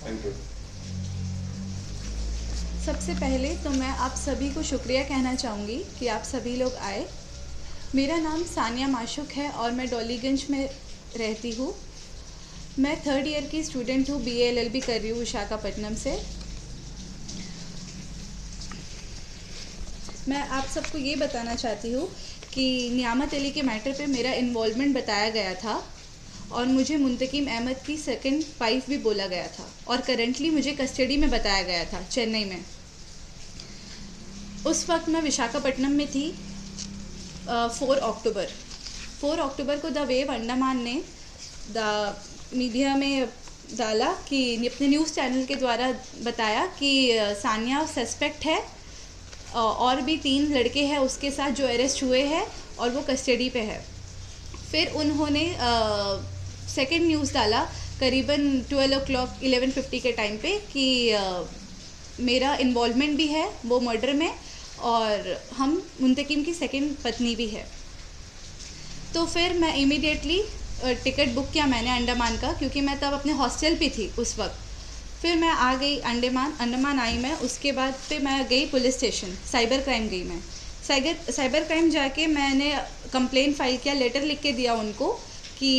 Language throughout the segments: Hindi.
Thank you. सबसे पहले तो मैं आप सभी को शुक्रिया कहना चाहूँगी कि आप सभी लोग आए। मेरा नाम सानिया माशुक है और मैं डॉलीगंज में रहती हूँ। मैं 3rd ईयर की स्टूडेंट हूँ, BA LLB कर रही हूँ विशाखापट्टनम से। मैं आप सबको ये बताना चाहती हूँ कि नियामत अली के मैटर पे मेरा इन्वॉल्वमेंट बताया गया था और मुझे मुंतकिम अहमद की सेकंड वाइफ भी बोला गया था और करंटली मुझे कस्टडी में बताया गया था चेन्नई में। उस वक्त मैं विशाखापट्टनम में थी। 4 अक्टूबर को द वेव अंडमान ने द मीडिया में डाला कि अपने न्यूज़ चैनल के द्वारा बताया कि सानिया सस्पेक्ट है और भी 3 लड़के हैं उसके साथ जो अरेस्ट हुए हैं और वो कस्टडी पे है। फिर उन्होंने सेकंड न्यूज़ डाला करीबन 12 o'clock 11:50 के टाइम पे कि मेरा इन्वॉल्वमेंट भी है वो मर्डर में और हम मुंतकिम की सेकंड पत्नी भी है। तो फिर मैं इमीडिएटली टिकट बुक किया मैंने अंडमान का, क्योंकि मैं तब अपने हॉस्टल पे थी उस वक्त। फिर मैं आ गई अंडमान आई मैं। उसके बाद फिर मैं गई पुलिस स्टेशन, साइबर क्राइम गई मैं। साइबर क्राइम जाके मैंने कंप्लेन फाइल किया, लेटर लिख के दिया उनको कि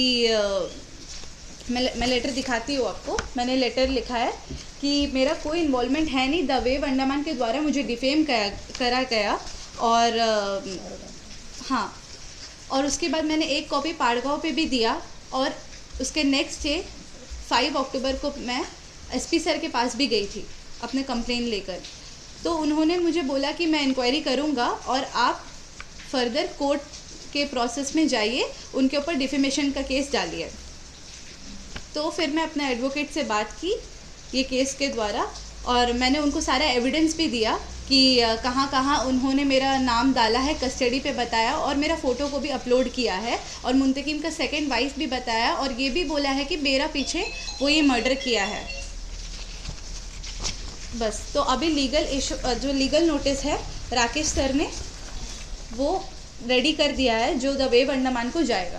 मैं लेटर दिखाती हूँ आपको। मैंने लेटर लिखा है कि मेरा कोई इन्वॉल्वमेंट है नहीं, द वेव अंडमान के द्वारा मुझे डिफेम करा गया। और हाँ, और उसके बाद मैंने एक कॉपी पाड़गांव पे भी दिया और उसके नेक्स्ट डे 5 अक्टूबर को मैं SP सर के पास भी गई थी अपने कंप्लेन लेकर। तो उन्होंने मुझे बोला कि मैं इंक्वायरी करूँगा और आप फर्दर कोर्ट के प्रोसेस में जाइए, उनके ऊपर डिफेमेशन का केस डालिए। तो फिर मैं अपने एडवोकेट से बात की ये केस के द्वारा और मैंने उनको सारा एविडेंस भी दिया कि कहाँ कहाँ उन्होंने मेरा नाम डाला है, कस्टडी पे बताया और मेरा फ़ोटो को भी अपलोड किया है और मुंतकिम का सेकंड वाइफ भी बताया और ये भी बोला है कि मेरा पीछे वो ये मर्डर किया है। बस, तो अभी जो लीगल नोटिस है राकेश सर ने वो रेडी कर दिया है जो द वेव अंडमान को जाएगा।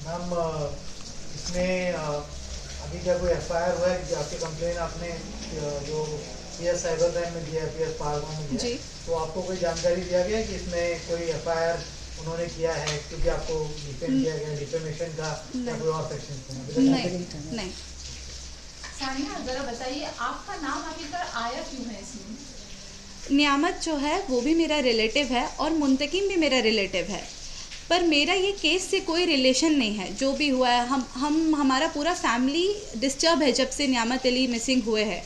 मैम, इसमें अभी क्या कोई FIR हुआ है कि आपकी कंप्लेन आपने जो PS साइबर क्राइम में दिया है, PS पाड़गांव में दिया है, तो आपको कोई जानकारी दिया गया है कि इसमें कोई FIR उन्होंने किया है क्योंकि आपको डिफेम किया गया डिफेमेशन का या कोई और सेक्शन? नहीं। सानिया, जरा बताइए आपका नाम आखिरकार आया क्यों है इसमें? नियामत जो है वो भी मेरा रिलेटिव है और मुंतकिम भी मेरा रिलेटिव है, पर मेरा ये केस से कोई रिलेशन नहीं है। जो भी हुआ है हमारा पूरा फैमिली डिस्टर्ब है जब से नियामत अली मिसिंग हुए हैं।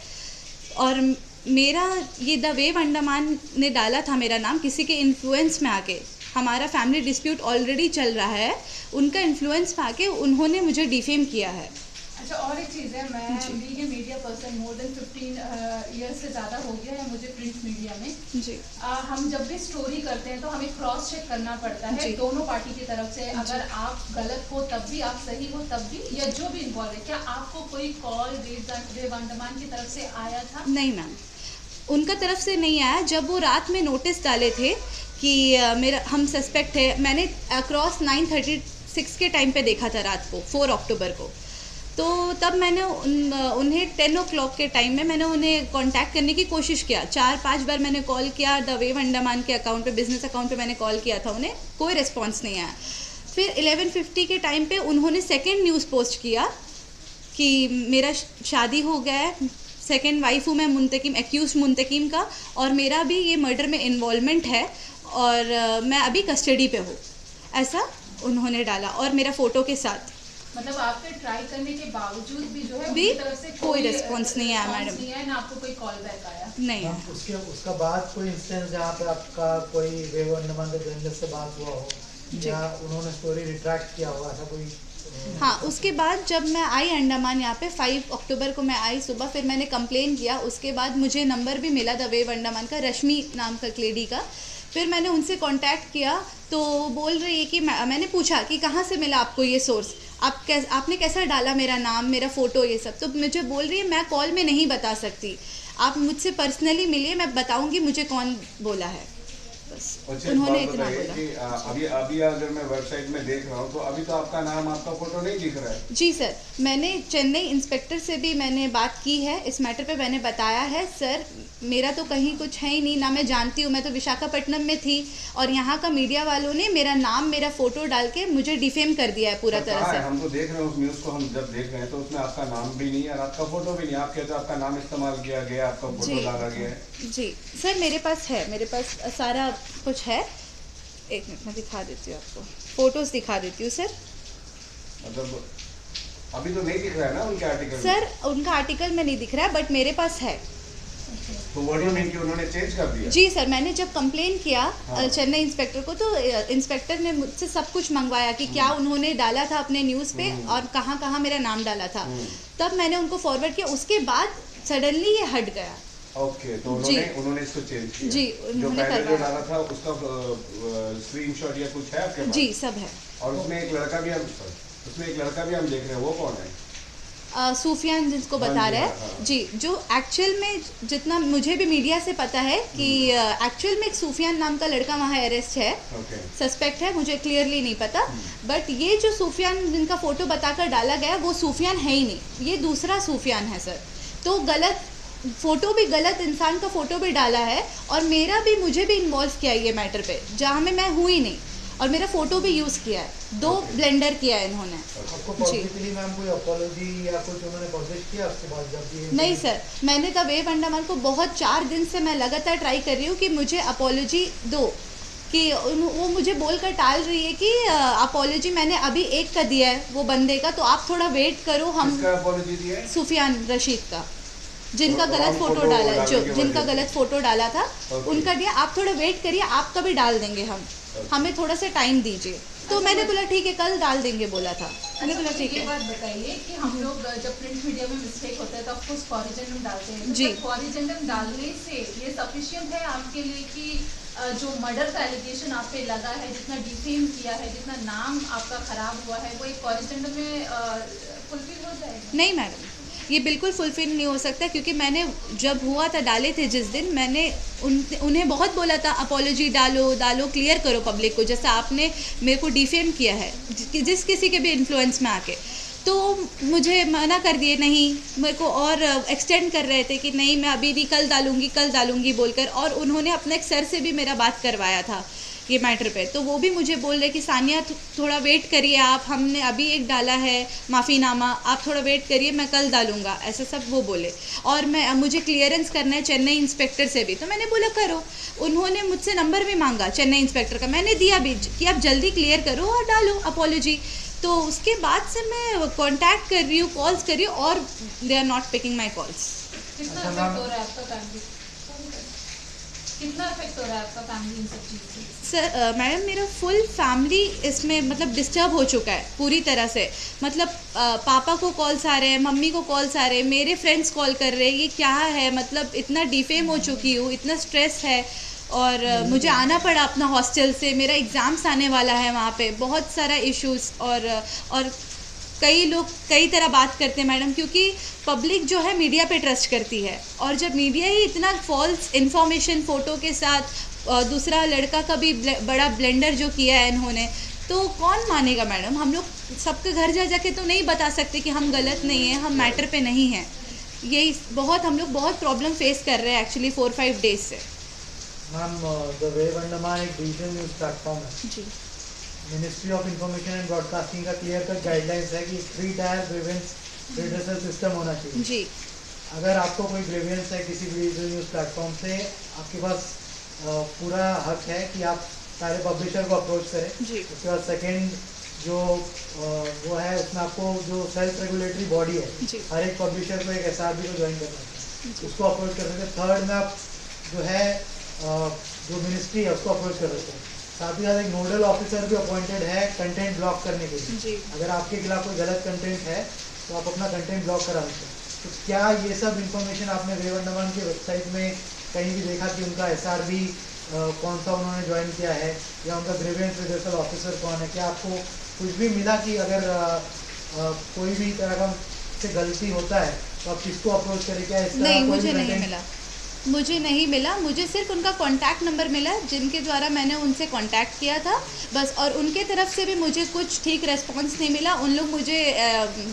और मेरा ये द वेव अंडमान ने डाला था मेरा नाम किसी के इन्फ्लुएंस में आके। हमारा फैमिली डिस्प्यूट ऑलरेडी चल रहा है, उनका इन्फ्लुएंस में आके उन्होंने मुझे डिफेम किया है। अच्छा, और एक चीज़ है, मैं being a media person more than 15 years से ज़्यादा हो गया है मुझे प्रिंट मीडिया में जी। हम जब भी स्टोरी करते हैं तो हमें क्रॉस चेक करना पड़ता है दोनों पार्टी की तरफ से। अगर आप गलत हो तब भी, आप सही हो तब भी, या जो भी इन्वॉल्व है। क्या आपको कोई कॉल वेव अंडमान की तरफ से आया था? नहीं मैम, उनका तरफ से नहीं आया। जब वो रात में नोटिस डाले थे कि हम सस्पेक्ट है, मैंने अक्रॉस 9:36 के टाइम पे देखा था रात को 4 अक्टूबर को। तो तब मैंने उन्हें 10 o'clock के टाइम में मैंने उन्हें कांटेक्ट करने की कोशिश किया। 4-5 बार मैंने कॉल किया द वेव अंडमान के अकाउंट पे, बिजनेस अकाउंट पे मैंने कॉल किया था उन्हें, कोई रिस्पॉन्स नहीं आया। फिर 11:50 के टाइम पे उन्होंने सेकेंड न्यूज़ पोस्ट किया कि मेरा शादी हो गया है, सेकेंड वाइफ हूँ मैं मुंतकिम, एक्यूज मुंतकिम का, और मेरा भी ये मर्डर में इन्वॉल्वमेंट है और मैं अभी कस्टडी पे हूँ, ऐसा उन्होंने डाला और मेरा फ़ोटो के साथ। मतलब आपके ट्राई करने के बावजूद भी जो है भी उनकी तरफ से कोई रिस्पॉन्स नहीं आया मैडम। नहीं है ना, आपको कोई कॉल बैक आया? नहीं है। उसका बाद कोई इंस्टेंस जहाँ पे आपका कोई वेव अंडमान के जर्नलिस्ट से बात हुआ हो या उन्होंने स्टोरी रिट्रैक्ट किया होगा, ऐसा कोई? हाँ, उसके बाद जब मैं आई अंडमान यहाँ पे 5 अक्टूबर को मैं आई सुबह, फिर मैंने कंप्लेन किया। उसके बाद मुझे नंबर भी मिला द वेव अंडमान का, रश्मि नाम का लेडी का। फिर मैंने उनसे कांटेक्ट किया तो बोल रही है कि मैंने पूछा कि कहाँ से मिला आपको ये सोर्स, आपने कैसा डाला मेरा नाम, मेरा फ़ोटो, ये सब। तो मुझे बोल रही है मैं कॉल में नहीं बता सकती, आप मुझसे पर्सनली मिलिए, मैं बताऊँगी मुझे कौन बोला है। उन्होंने इतना बोला। कि अभी अगर मैं वेबसाइट में देख रहा हूँ तो अभी तो आपका नाम, आपका फोटो नहीं दिख रहा है। जी सर, मैंने चेन्नई इंस्पेक्टर से भी मैंने बात की है इस मैटर पे। मैंने बताया है सर मेरा तो कहीं कुछ है ही नहीं, ना मैं जानती हूँ, मैं तो विशाखापट्टनम में थी और यहाँ का मीडिया वालों ने मेरा नाम मेरा फोटो डाल के मुझे डिफेम कर दिया है पूरा तरह से। हम तो देख रहे हैं उस न्यूज़ को, हम जब देख रहे हैं तो उसमें आपका नाम भी नहीं है और आपका फोटो भी नहीं। आप कहते हो आपका नाम इस्तेमाल किया गया, आपका फोटो डाला गया है। जी सर, मेरे पास है, मेरे पास सारा कुछ है। एक मिनट में दिखा देती हूँ आपको, फोटोज दिखा देती हूँ सर। मतलब अभी तो नहीं दिख रहा है ना उनके आर्टिकल सर उनका आर्टिकल में नहीं दिख रहा है बट मेरे पास है। तो व्हाट डू यू मीन कि उन्होंने चेंज कर दिया? जी सर, मैंने जब कंप्लेन किया चेन्नई इंस्पेक्टर को तो इंस्पेक्टर ने मुझसे सब कुछ मंगवाया कि क्या उन्होंने डाला था अपने न्यूज़ पे और कहाँ कहाँ मेरा नाम डाला था। तब मैंने उनको फॉरवर्ड किया, उसके बाद सडनली ये हट गया। ओके, तो उन्होंने इसको चेंज किया। जी, जो पहले जो डाला था उसका स्क्रीनशॉट या कुछ है आपके पास? जी सब है। और उसमें एक लड़का भी हम देख रहे हैं, वो कौन है? सूफियान जिसको बता रहे हैं जी, जो एक्चुअल में जितना मुझे भी मीडिया से पता है कि एक्चुअल में एक सूफियान नाम का लड़का वहाँ अरेस्ट है, सस्पेक्ट है, मुझे क्लियरली नहीं पता। बट ये जो सूफियान जिनका फोटो बताकर डाला गया वो सूफियान है ही नहीं, ये दूसरा सूफियान है सर। तो गलत फोटो भी, गलत इंसान का फोटो भी डाला है और मुझे भी इन्वॉल्व किया है ये मैटर पे, जहाँ में मैं हुई नहीं, और मेरा फोटो भी यूज़ किया है, 2 ब्लेंडर किया है इन्होंने। आपको पब्लिकली मैम कोई अपॉलॉजी या कुछ उन्होंने पब्लिश किया उसके बाद जब ये? नहीं सर, मैंने द वेव अंडमान को बहुत 4 दिन से मैं लगातार ट्राई कर रही हूँ कि मुझे अपॉलॉजी दो, कि वो मुझे बोलकर टाल रही है कि अपॉलॉजी मैंने अभी एक का दिया है वो बंदे का, तो आप थोड़ा वेट करो। हम अपॉलॉजी दिया है? सूफियान रशीद का, जिनका गलत फोटो डाला, जिनका गलत फोटो डाला था उनका दिया। आप थोड़ा वेट करिए, आपका भी डाल देंगे हम, हमें थोड़ा सा टाइम दीजिए। तो मैंने बोला ठीक है, कल डाल देंगे बोला था। मैंने बोला ठीक है। ये बात बताइए कि हम लोग जब प्रिंट मीडिया में मिस्टेक होता है तो ऑफकोर्स कॉरिजेंडम डालते हैं जी। कॉरिजेंडम डालने से ये सफिशिएंट है आपके लिए कि जो मर्डर का एलिगेशन आप पे लगा है, जितना डिफेम किया है, जितना नाम आपका खराब हुआ है, वो एक कॉरिजेंडम में फुलफिल हो जाएगा? नहीं मैडम, ये बिल्कुल फुलफिल नहीं हो सकता, क्योंकि मैंने जब हुआ था डाले थे जिस दिन, मैंने उन्हें बहुत बोला था अपॉलॉजी डालो, क्लियर करो पब्लिक को, जैसा आपने मेरे को डिफेम किया है जिस किसी के भी इन्फ्लुएंस में आके। तो मुझे मना कर दिए, नहीं, मेरे को और एक्सटेंड कर रहे थे कि नहीं मैं अभी नहीं, कल डालूंगी बोलकर। और उन्होंने अपने एक सर से भी मेरा बात करवाया था ये मैटर पे, तो वो भी मुझे बोल रहे कि सानिया थोड़ा वेट करिए आप, हमने अभी एक डाला है माफ़ीनामा, आप थोड़ा वेट करिए, मैं कल डालूंगा, ऐसा सब वो बोले। और मुझे क्लियरेंस करना है चेन्नई इंस्पेक्टर से भी, तो मैंने बोला करो। उन्होंने मुझसे नंबर भी मांगा चेन्नई इंस्पेक्टर का, मैंने दिया भी कि आप जल्दी क्लियर करो और डालो अपॉलॉजी। तो उसके बाद से मैं कॉन्टैक्ट कर रही हूँ, कॉल्स कर रही हूँ, और they are not picking my calls. कितना इफेक्ट हो रहा है आपका फैमिली, कितना इफेक्ट हो रहा है आपका फैमिली इन सब चीज़ से? सर मैडम, मेरा फुल फैमिली इसमें मतलब डिस्टर्ब हो चुका है पूरी तरह से। मतलब पापा को कॉल्स आ रहे हैं, मम्मी को कॉल्स आ रहे हैं, मेरे फ्रेंड्स कॉल कर रहे हैं, ये क्या है, मतलब इतना डिफेम हो चुकी हूँ, इतना स्ट्रेस है। और मुझे आना पड़ा अपना हॉस्टल से, मेरा एग्ज़ाम्स आने वाला है वहाँ पे, बहुत सारा इश्यूज़। और कई लोग कई तरह बात करते हैं मैडम, क्योंकि पब्लिक जो है मीडिया पे ट्रस्ट करती है, और जब मीडिया ही इतना फॉल्स इन्फॉर्मेशन फ़ोटो के साथ, दूसरा लड़का का भी बड़ा ब्लेंडर जो किया है इन्होंने, तो कौन मानेगा मैडम। हम लोग सबके घर जा जाके तो नहीं बता सकते कि हम गलत नहीं हैं, हम मैटर पे नहीं हैं। यही हम लोग बहुत प्रॉब्लम फेस कर रहे हैं एक्चुअली 4-5 डेज से। मैम, द वेव अंडमान एक डिजिटल न्यूज़ प्लेटफॉर्म है जी। Ministry of information and broadcasting का क्लियर कट गाइडलाइंस है कि 3 टायर ग्रीवेंस रिड्रेसल सिस्टम होना चाहिए जी। अगर आपको कोई ग्रीवेंस है किसी भी डिजिटल न्यूज़ प्लेटफॉर्म से, आपके पास पूरा हक है कि आप सारे पब्लिशर को अप्रोच करें जी। उसके बाद सेकेंड जो वो है, उसमें आपको जो सेल्फ रेगुलेटरी बॉडी है, हर एक पब्लिशर को एक SRB को ज्वाइन करना है, उसको अप्रोच कर सकते हैं। थर्ड में आप जो है जो मिनिस्ट्री है उसको अप्रोच कर सकते हैं। साथ ही साथ एक नोडल ऑफिसर भी अपॉइंटेड है कंटेंट ब्लॉक करने के लिए। अगर आपके खिलाफ कोई गलत कंटेंट है तो आप अपना कंटेंट ब्लॉक करा सकते हैं। तो क्या ये सब इंफॉर्मेशन आपने वेव अंडमान की वेबसाइट में कहीं भी देखा कि उनका SRB कौन सा उन्होंने ज्वाइन किया है, या उनका ग्रीवेंस रिड्रेसल ऑफिसर कौन है? क्या आपको कुछ भी मिला कि अगर कोई भी तरह का से गलती होता है तो आप किसको अप्रोच करें? क्या इसका नहीं, मुझे नहीं मिला। मुझे नहीं मिला, मुझे सिर्फ उनका कांटेक्ट नंबर मिला जिनके द्वारा मैंने उनसे कांटेक्ट किया था बस। और उनके तरफ से भी मुझे कुछ ठीक रेस्पॉन्स नहीं मिला। उन लोग मुझे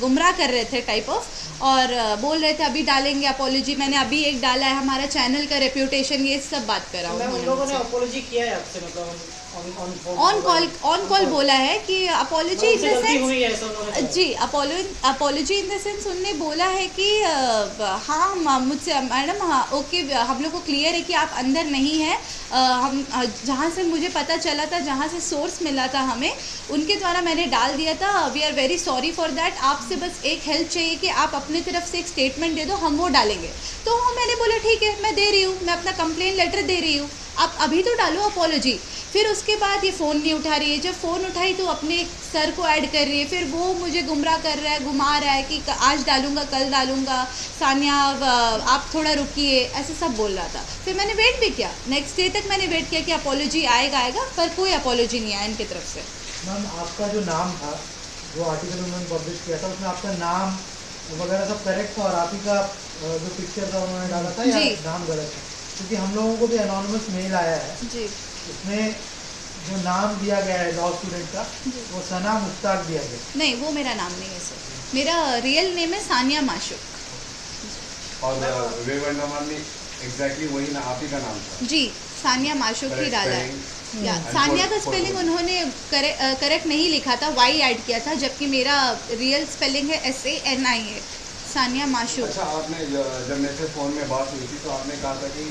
गुमराह कर रहे थे टाइप ऑफ, और बोल रहे थे अभी डालेंगे अपॉलॉजी। मैंने अभी एक डाला है, हमारा चैनल का रेप्यूटेशन, ये सब बात करा उन लोगों ने अपॉलॉजी किया है आपसे, मतलब ऑन कॉल बोला है कि अपॉलॉजी इन द सेंस, जी अपॉलॉजी इन द सेंस उनने बोला है कि हाँ मुझसे मैडम, हाँ ओके, हम लोग को क्लियर है कि आप अंदर नहीं हैं। हम जहाँ से मुझे पता चला था, जहाँ से सोर्स मिला था हमें, उनके द्वारा मैंने डाल दिया था। We are very sorry for that. आपसे बस एक हेल्प चाहिए कि आप अपनी तरफ से एक स्टेटमेंट दे दो, हम वो डालेंगे। तो मैंने बोला ठीक है, मैं दे रही हूँ, मैं अपना कंप्लेन लेटर दे रही हूँ, आप अभी तो डालो अपॉलॉजी। फिर उसके बाद ये फ़ोन नहीं उठा रही है। जब फ़ोन उठाई तो अपने सर को ऐड कर रही है, फिर वो मुझे गुमराह कर रहा है, घुमा रहा है कि आज डालूंगा, कल डालूंगा, सानिया आप थोड़ा रुकिए, ऐसे सब बोल रहा था। फिर मैंने वेट भी किया, नेक्स्ट डे तक मैंने वेट किया कि अपॉलॉजी आएगा, पर कोई अपॉलॉजी नहीं आया इनकी तरफ से। मैम आपका जो नाम था, जो आर्टिकल उन्होंने पब्लिश किया था, उसमें आपका नाम वगैरह सब करेक्ट था, और आप ही का जो पिक्चर था उन्होंने डाला था या नाम गलत है? क्योंकि हम लोगों को भी एनोनिमस मेल आया है जी, उसमें जो नाम दिया गया है लॉ स्टूडेंट का, वो सना मुश्ताक दिया गया। नहीं, वो मेरा नाम नहीं है सर, मेरा रियल नेम है सानिया माशूक। और वेव अंडमान में एग्जैक्टली वही ना आप ही का नाम था? जी, सानिया माशूक ही डाला है। या सानिया का स्पेलिंग उन्होंने करेक्ट नहीं लिखा था, वाई ऐड किया था, जबकि मेरा रियल स्पेलिंग है SANIA, सानिया माशूक। अच्छा, आपने जब मेरे से फ़ोन में बात हुई थी तो आपने कहा था कि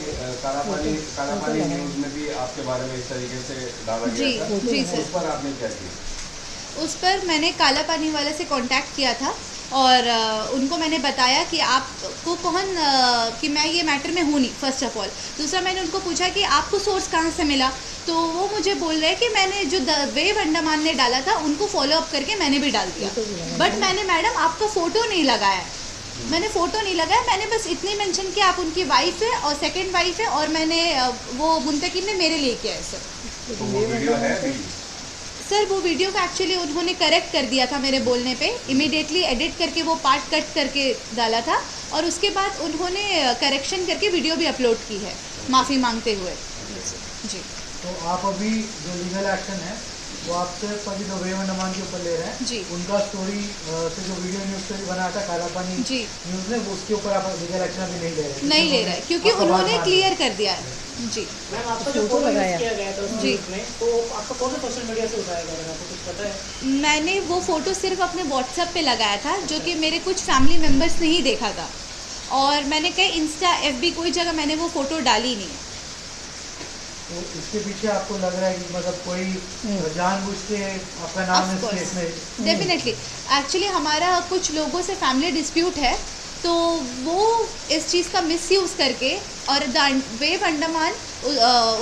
कालापानी न्यूज़ में भी आपके बारे में इस तरीके से डाला गया था। जी सर। उस पर आपने क्या किया? उस पर मैंने काला पानी वाले से कांटेक्ट किया था, और उनको मैंने बताया कि आपको कौन कि मैं ये मैटर में हूँ नहीं, फर्स्ट ऑफ ऑल। दूसरा, मैंने उनको पूछा कि आपको सोर्स कहाँ से मिला, तो वो मुझे बोल रहे हैं कि मैंने जो वेव अंडमान ने डाला था उनको फॉलो अप करके मैंने भी डाल दिया। बट मैंने मैडम आपका फ़ोटो नहीं लगाया, मैंने फ़ोटो नहीं लगाया, मैंने बस इतनी मेंशन किया आप उनकी वाइफ है और सेकंड वाइफ है, और मैंने वो मुंतकिम ने मेरे लिए किया है सर। तो वो वीडियो है? सर वो वीडियो को एक्चुअली उन्होंने करेक्ट कर दिया था मेरे बोलने पे, इमीडिएटली एडिट करके वो पार्ट कट करके डाला था, और उसके बाद उन्होंने करेक्शन करके वीडियो भी अपलोड की है माफ़ी मांगते हुए। जी, तो आप अभी जो लीगल एक्शन है वो आप सिर्फ अभी जो वेव अंडमान के ऊपर ले रहे हैं जी। उनका स्टोरी से जो वीडियो न्यूज़ स्टोरी बनाया था कालापानी जी न्यूज़ ने, वो उसके ऊपर आप लीगल एक्शन अभी नहीं ले रहे? नहीं ले रहा है, क्योंकि उन्होंने क्लियर कर दिया है। जी मैम, आपका जो फोटो लगाया किया गया था उस जी न्यूज़ में, तो आपका कौन सा सोशल मीडिया से उठाया गया था, आपको कुछ पता है? मैंने वो फ़ोटो सिर्फ अपने व्हाट्सएप पे लगाया था, जो कि मेरे कुछ फैमिली मेम्बर्स ने ही देखा था, और मैंने कहीं इंस्टा FB कोई जगह मैंने वो फ़ोटो डाली नहीं है। तो इसके पीछे आपको लग रहा है कि मतलब कोई जानबूझ के आपका नाम इस केस में? डेफिनेटली, एक्चुअली हमारा कुछ लोगों से फैमिली डिस्प्यूट है, तो वो इस चीज़ का मिसयूज़ करके और द वेव अंडमान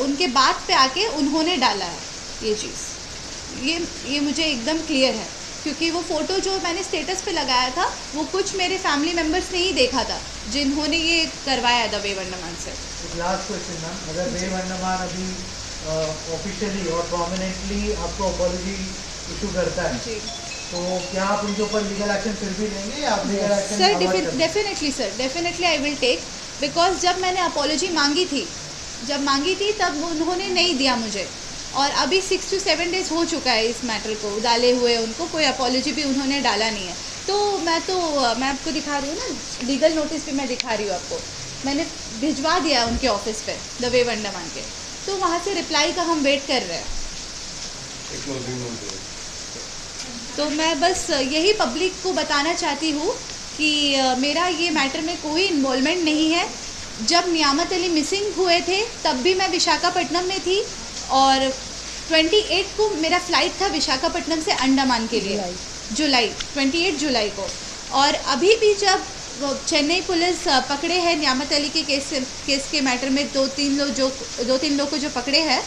उनके बात पे आके उन्होंने डाला है ये चीज़। ये मुझे एकदम क्लियर है, क्योंकि वो फ़ोटो जो मैंने स्टेटस पे लगाया था वो कुछ मेरे फैमिली मेम्बर्स ने ही देखा था, जिन्होंने ये करवाया था वेव अंडमान से। लास्ट क्वेश्चन मैम, अगर वेव अंडमान अभी ऑफिशियली और प्रोमिनेंटली आपको अपॉलॉजी इशू करता है जी, तो क्या आप उनके ऊपर लीगल एक्शन फिर भी लेंगे या आप legal action? Sir definitely I will take, because जब मैंने अपॉलॉजी मांगी थी तब उन्होंने नहीं दिया मुझे, और अभी 6 to 7 डेज हो चुका है इस मैटर को डाले हुए, उनको कोई अपॉलॉजी भी उन्होंने डाला नहीं है। तो मैं आपको दिखा रही हूँ ना, लीगल नोटिस भी मैं दिखा रही हूँ आपको, मैंने भिजवा दिया उनके ऑफिस पे द वेव अंडमान के, तो वहाँ से रिप्लाई का हम वेट कर रहे हैं। तो मैं बस यही पब्लिक को बताना चाहती हूँ कि मेरा ये मैटर में कोई इन्वॉल्वमेंट नहीं है। जब नियामत अली मिसिंग हुए थे तब भी मैं विशाखापट्टनम में थी, और 28 को मेरा फ़्लाइट था विशाखापट्टनम से अंडमान के लिए, 28 जुलाई को। और अभी भी जब चेन्नई पुलिस पकड़े हैं नियामत अली के केस के मैटर में, दो तीन लोग को जो पकड़े हैं,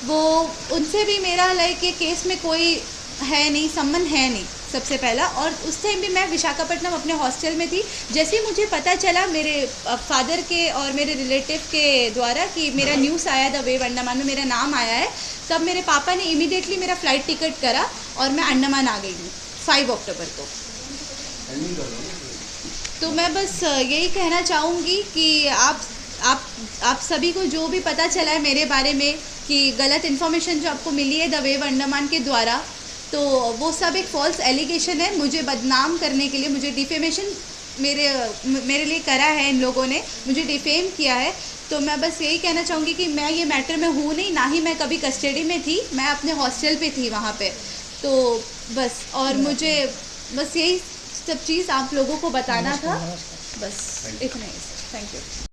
वो उनसे भी मेरा लाइक ये केस में कोई है नहीं, संबंध है नहीं सबसे पहला। और उस टाइम भी मैं विशाखापट्टनम अपने हॉस्टल में थी। जैसे ही मुझे पता चला मेरे फादर के और मेरे रिलेटिव के द्वारा कि मेरा न्यूज़ आया द वेव अंडमान में मेरा नाम आया है, तब मेरे पापा ने इमीडिएटली मेरा फ़्लाइट टिकट करा और मैं अंडमान आ गई हूँ 5 अक्टूबर को। तो मैं बस यही कहना चाहूँगी कि आप सभी को जो भी पता चला है मेरे बारे में कि गलत इन्फॉर्मेशन जो आपको मिली है द वेव अंडमान के द्वारा, तो वो सब एक फॉल्स एलिगेशन है। मुझे बदनाम करने के लिए, मुझे डिफेमेशन मेरे लिए करा है इन लोगों ने, मुझे डिफेम किया है। तो मैं बस यही कहना चाहूँगी कि मैं ये मैटर में हूँ नहीं, ना ही मैं कभी कस्टडी में थी, मैं अपने हॉस्टल पे थी वहाँ पे। तो बस, और मुझे बस यही सब चीज़ आप लोगों को बताना था, बस इतना ही। Thank you.